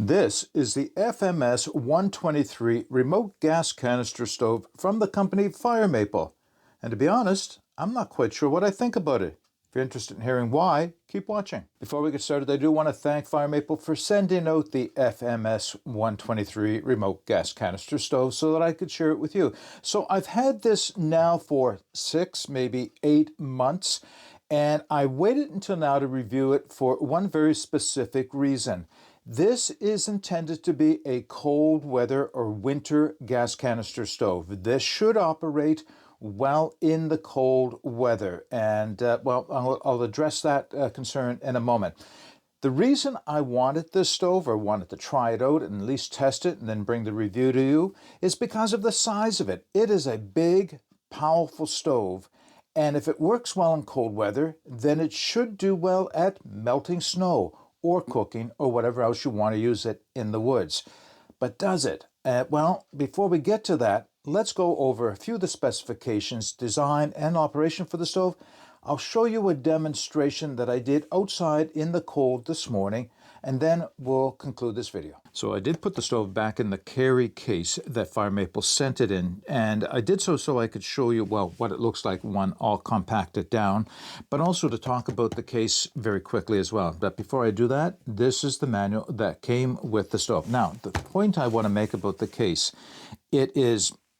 This is the FMS 123 remote gas canister stove from the company Fire Maple. And to be honest, I'm not quite sure what I think about it. If you're interested in hearing why, keep watching. Before we get started, I do want to thank Fire Maple for sending out the FMS 123 remote gas canister stove so that I could share it with you. So I've had this now for 6, maybe 8 months, and I waited until now to review it for one very specific reason. This is intended to be a cold weather or winter gas canister stove. This should operate well in the cold weather, and I'll address that concern in a moment. The reason I wanted this stove, or wanted to try it out and at least test it and then bring the review to you, is because of the size of it. It is a big, powerful stove, and if it works well in cold weather, then it should do well at melting snow or cooking or whatever else you want to use it in the woods. But does it? Well, before we get to that, let's go over a few of the specifications, design, and operation for the stove. I'll show you a demonstration that I did outside in the cold this morning, and then we'll conclude this video. So I did put the stove back in the carry case that Fire Maple sent it in, and I did so I could show you, well, what it looks like when all compacted down, but also to talk about the case very quickly as well. But before I do that, this is the manual that came with the stove. Now, the point I want to make about the case, it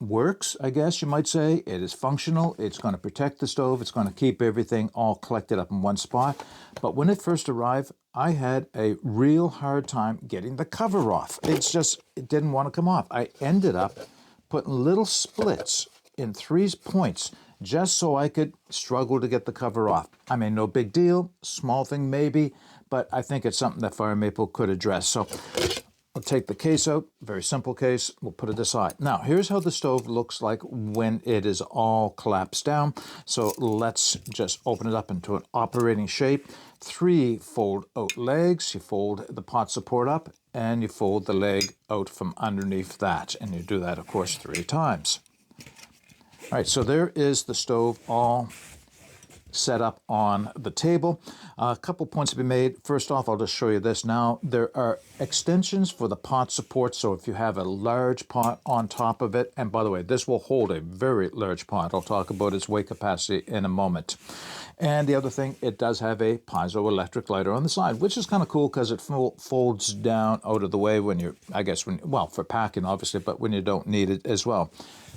works, I guess you might say. It is functional. It's going to protect the stove. It's going to keep everything all collected up in one spot. But when it first arrived, I had a real hard time getting the cover off. It didn't want to come off. I ended up putting little splits in 3 points just so I could struggle to get the cover off. I mean, no big deal, small thing maybe, but I think it's something that Fire Maple could address. So I'll take the case out, very simple case, we'll put it aside. Now, here's how the stove looks like when it is all collapsed down. So let's just open it up into an operating shape. 3 fold-out legs, you fold the pot support up, and you fold the leg out from underneath that. And you do that, of course, 3 times. All right, so there is the stove all set up on the table. A couple points to be made. First off, I'll just show you this now. There are extensions for the pot support, so if you have a large pot on top of it, and by the way, this will hold a very large pot. I'll talk about its weight capacity in a moment. And the other thing, it does have a piezo-electric lighter on the side, which is kind of cool because it folds down out of the way when you're, well, for packing obviously, but when you don't need it as well.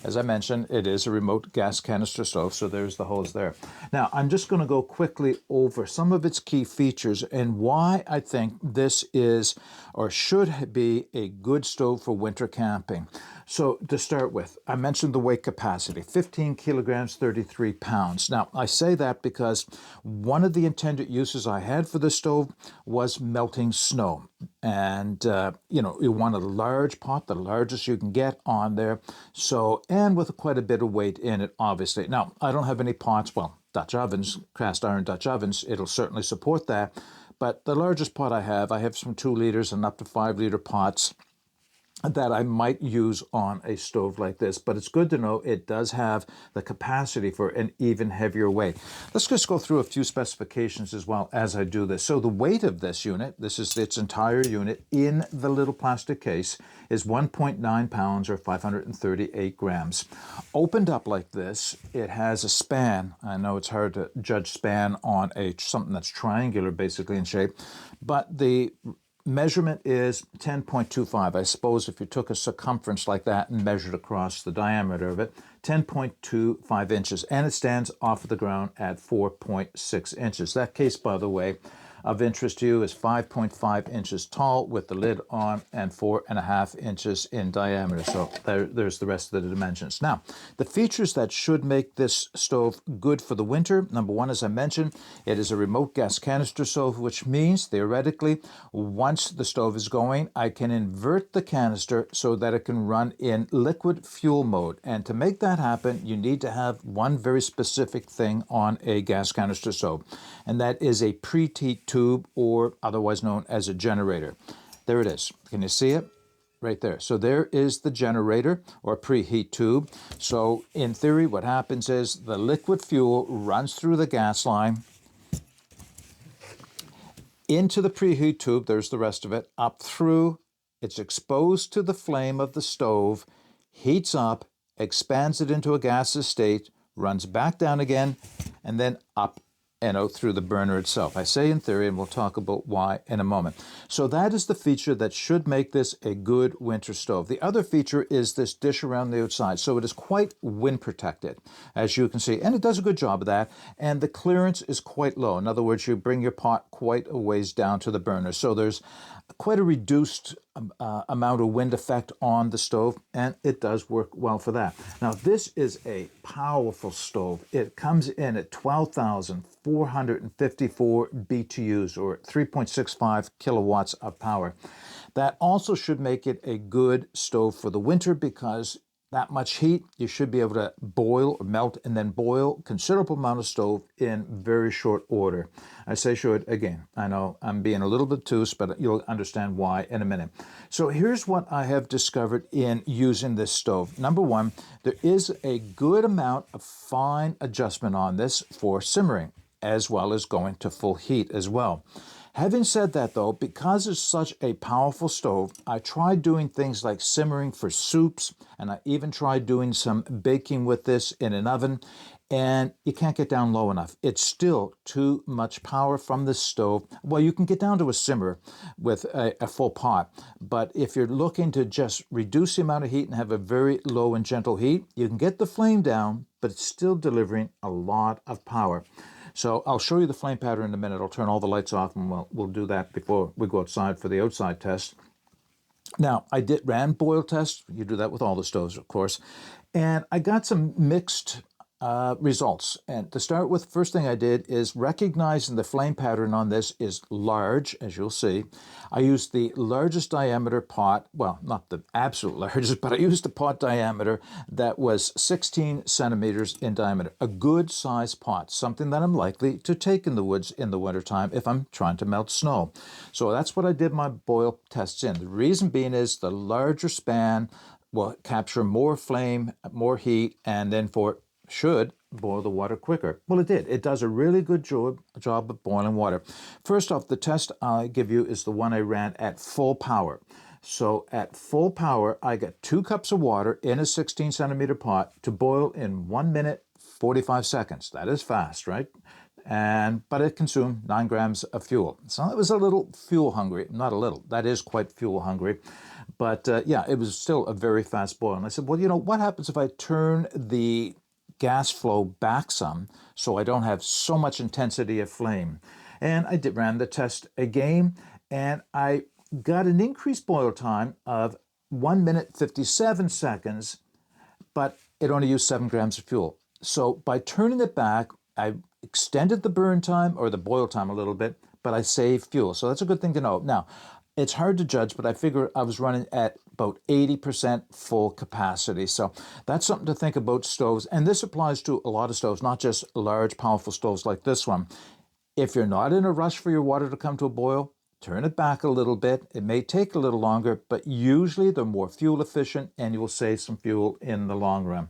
As I mentioned, it is a remote gas canister stove, so there's the hose there. Now, I'm just going to go quickly over some of its key features and why I think this is or should be a good stove for winter camping. So to start with, I mentioned the weight capacity, 15 kilograms, 33 pounds. Now, I say that because one of the intended uses I had for the stove was melting snow. And, you want a large pot, the largest you can get on there. So, and with quite a bit of weight in it, obviously. Now, I don't have any pots, well, Dutch ovens, cast iron Dutch ovens, it'll certainly support that. But the largest pot I have some 2 liters and up to 5 liter pots that I might use on a stove like this, but it's good to know it does have the capacity for an even heavier weight. Let's just go through a few specifications as well as I do this. So the weight of this unit, this is its entire unit in the little plastic case, is 1.9 pounds or 538 grams. Opened up like this, it has a span. I know it's hard to judge span on something that's triangular basically in shape, but the measurement is 10.25. I suppose if you took a circumference like that and measured across the diameter of it, 10.25 inches, and it stands off of the ground at 4.6 inches. That case, by the way, of interest to you is 5.5 inches tall with the lid on and 4.5 inches in diameter. So there's the rest of the dimensions. Now, the features that should make this stove good for the winter, number one, as I mentioned, it is a remote gas canister stove, which means theoretically, once the stove is going, I can invert the canister so that it can run in liquid fuel mode. And to make that happen, you need to have one very specific thing on a gas canister stove, and that is a preheat tube, or otherwise known as a generator. There it is. Can you see it? Right there. So there is the generator or preheat tube. So in theory, what happens is the liquid fuel runs through the gas line into the preheat tube, there's the rest of it, up through It's exposed to the flame of the stove, heats up, expands it into a gaseous state, runs back down again, and then up and out through the burner itself. I say in theory, and we'll talk about why in a moment. So that is the feature that should make this a good winter stove. The other feature is this dish around the outside. So it is quite wind protected, as you can see, and it does a good job of that. And the clearance is quite low. In other words, you bring your pot quite a ways down to the burner. So there's quite a reduced amount of wind effect on the stove, and it does work well for that. Now, this is a powerful stove. It comes in at 12,454 BTUs, or 3.65 kilowatts of power. That also should make it a good stove for the winter, because that much heat, you should be able to boil or melt and then boil considerable amount of stove in very short order. I say should, again, I know I'm being a little bit obtuse, but you'll understand why in a minute. So here's what I have discovered in using this stove. Number one, there is a good amount of fine adjustment on this for simmering, as well as going to full heat as well. Having said that, though, because it's such a powerful stove, I tried doing things like simmering for soups, and I even tried doing some baking with this in an oven, and you can't get down low enough. It's still too much power from this stove. Well, you can get down to a simmer with a full pot, but if you're looking to just reduce the amount of heat and have a very low and gentle heat, you can get the flame down, but it's still delivering a lot of power. So I'll show you the flame pattern in a minute. I'll turn all the lights off, and we'll do that before we go outside for the outside test. Now, I ran boil tests. You do that with all the stoves, of course. And I got some mixed results. And to start with, first thing I did is recognizing the flame pattern on this is large, as you'll see. I used the largest diameter pot, well, not the absolute largest, but I used a pot diameter that was 16 centimeters in diameter. A good size pot, something that I'm likely to take in the woods in the wintertime if I'm trying to melt snow. So that's what I did my boil tests in. The reason being is the larger span will capture more flame, more heat, and then should boil the water quicker. Well, it did. It does a really good job of boiling water. First off, the test I give you is the one I ran at full power. So at full power, I got 2 cups of water in a 16 centimeter pot to boil in 1 minute, 45 seconds. That is fast, right? But it consumed 9 grams of fuel. So it was a little fuel hungry. Not a little. That is quite fuel hungry. But yeah, it was still a very fast boil. And I said, well, what happens if I turn the gas flow back some so I don't have so much intensity of flame? And I ran the test again, and I got an increased boil time of 1 minute 57 seconds, but it only used 7 grams of fuel. So by turning it back, I extended the burn time or the boil time a little bit, but I saved fuel. So that's a good thing to know. Now, it's hard to judge, but I figure I was running at about 80% full capacity. So that's something to think about stoves. And this applies to a lot of stoves, not just large, powerful stoves like this one. If you're not in a rush for your water to come to a boil, turn it back a little bit. It may take a little longer, but usually they're more fuel efficient and you will save some fuel in the long run.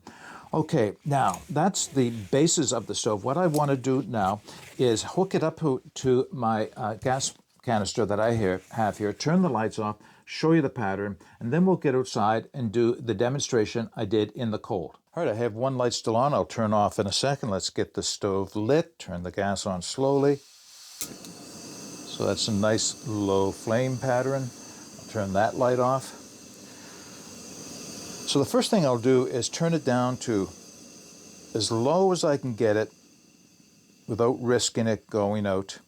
Okay, now that's the basis of the stove. What I want to do now is hook it up to my gas canister that I have here, turn the lights off, show you the pattern, and then we'll get outside and do the demonstration I did in the cold. All right, I have one light still on. I'll turn off in a second. Let's get the stove lit, turn the gas on slowly. So that's a nice low flame pattern. I'll turn that light off. So the first thing I'll do is turn it down to as low as I can get it without risking it going out.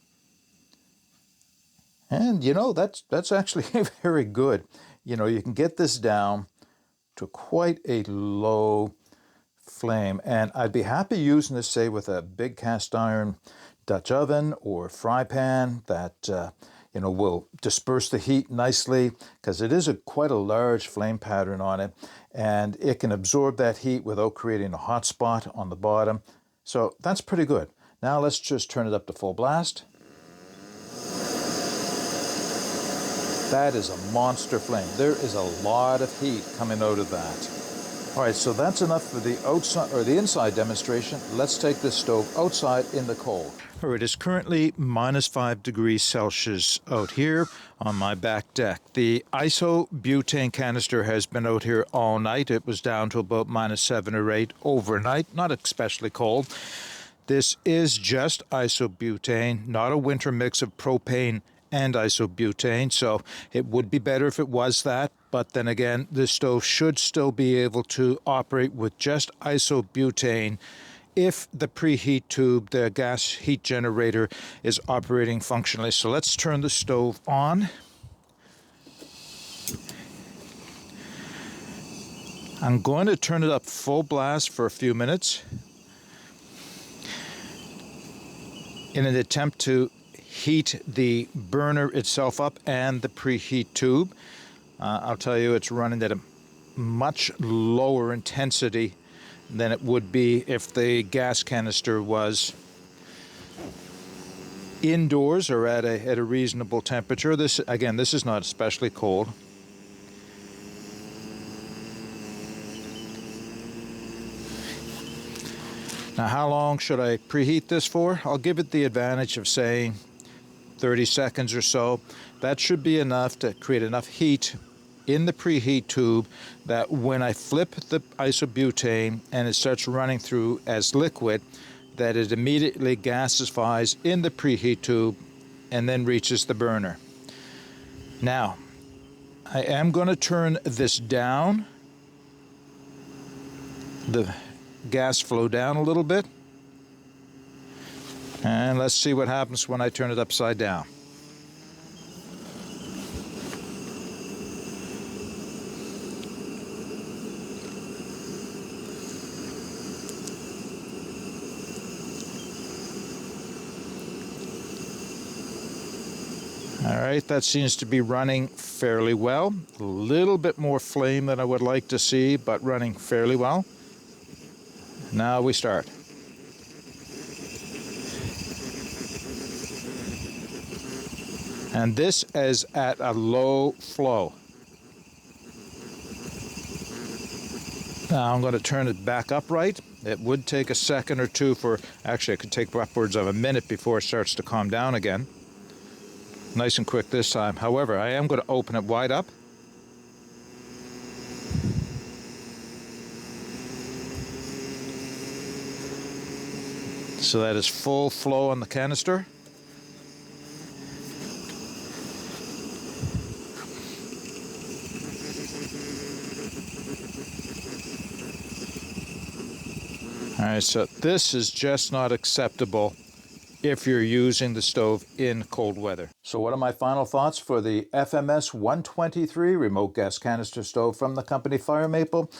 And that's actually very good. You can get this down to quite a low flame. And I'd be happy using this, say, with a big cast iron Dutch oven or fry pan that will disperse the heat nicely, because it is quite a large flame pattern on it, and it can absorb that heat without creating a hot spot on the bottom. So that's pretty good. Now let's just turn it up to full blast. That is a monster flame. There is a lot of heat coming out of that. All right, so that's enough for the outside or the inside demonstration. Let's take this stove outside in the cold. All right, it is currently -5 degrees Celsius out here on my back deck. The isobutane canister has been out here all night. It was down to about -7 or 8 overnight, not especially cold. This is just isobutane, not a winter mix of propane and isobutane, so it would be better if it was that. But then again, this stove should still be able to operate with just isobutane if the preheat tube, the gas heat generator, is operating functionally. So let's turn the stove on. I'm going to turn it up full blast for a few minutes in an attempt to heat the burner itself up and the preheat tube. I'll tell you, it's running at a much lower intensity than it would be if the gas canister was indoors or at a reasonable temperature. This is not especially cold. Now, how long should I preheat this for? I'll give it the advantage of saying 30 seconds or so. That should be enough to create enough heat in the preheat tube that when I flip the isobutane and it starts running through as liquid, that it immediately gasifies in the preheat tube and then reaches the burner. Now, I am going to turn this down, the gas flow down a little bit, and let's see what happens when I turn it upside down. All right, that seems to be running fairly well. A little bit more flame than I would like to see, but running fairly well. Now we start. And this is at a low flow. Now I'm going to turn it back upright. It would take a second or two actually it could take upwards of a minute before it starts to calm down again. Nice and quick this time. However, I am going to open it wide up. So that is full flow on the canister. All right, so this is just not acceptable if you're using the stove in cold weather. So what are my final thoughts for the FMS 123 remote gas canister stove from the company Fire Maple?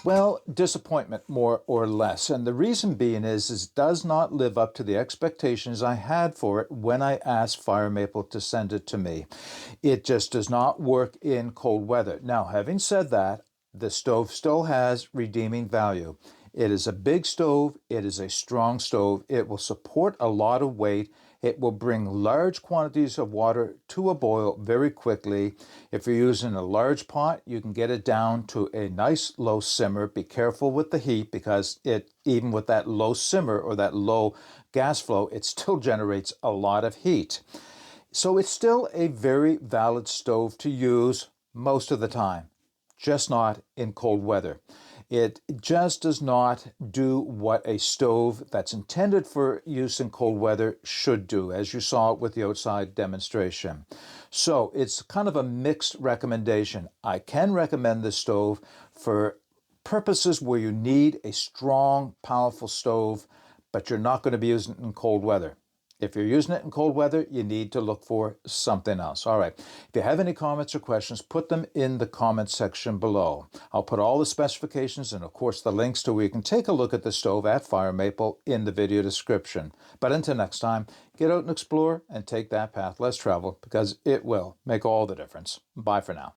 Well, disappointment more or less. And the reason being is it does not live up to the expectations I had for it when I asked Fire Maple to send it to me. It just does not work in cold weather. Now, having said that, the stove still has redeeming value. It is a big stove. It is a strong stove. It will support a lot of weight. It will bring large quantities of water to a boil very quickly. If you're using a large pot, you can get it down to a nice low simmer. Be careful with the heat because even with that low simmer or that low gas flow, it still generates a lot of heat. So it's still a very valid stove to use most of the time, just not in cold weather. It just does not do what a stove that's intended for use in cold weather should do, as you saw with the outside demonstration. So it's kind of a mixed recommendation. I can recommend this stove for purposes where you need a strong, powerful stove, but you're not going to be using it in cold weather. If you're using it in cold weather, you need to look for something else. All right. If you have any comments or questions, put them in the comments section below. I'll put all the specifications and, of course, the links to where you can take a look at the stove at Fire Maple in the video description. But until next time, get out and explore and take that path less traveled because it will make all the difference. Bye for now.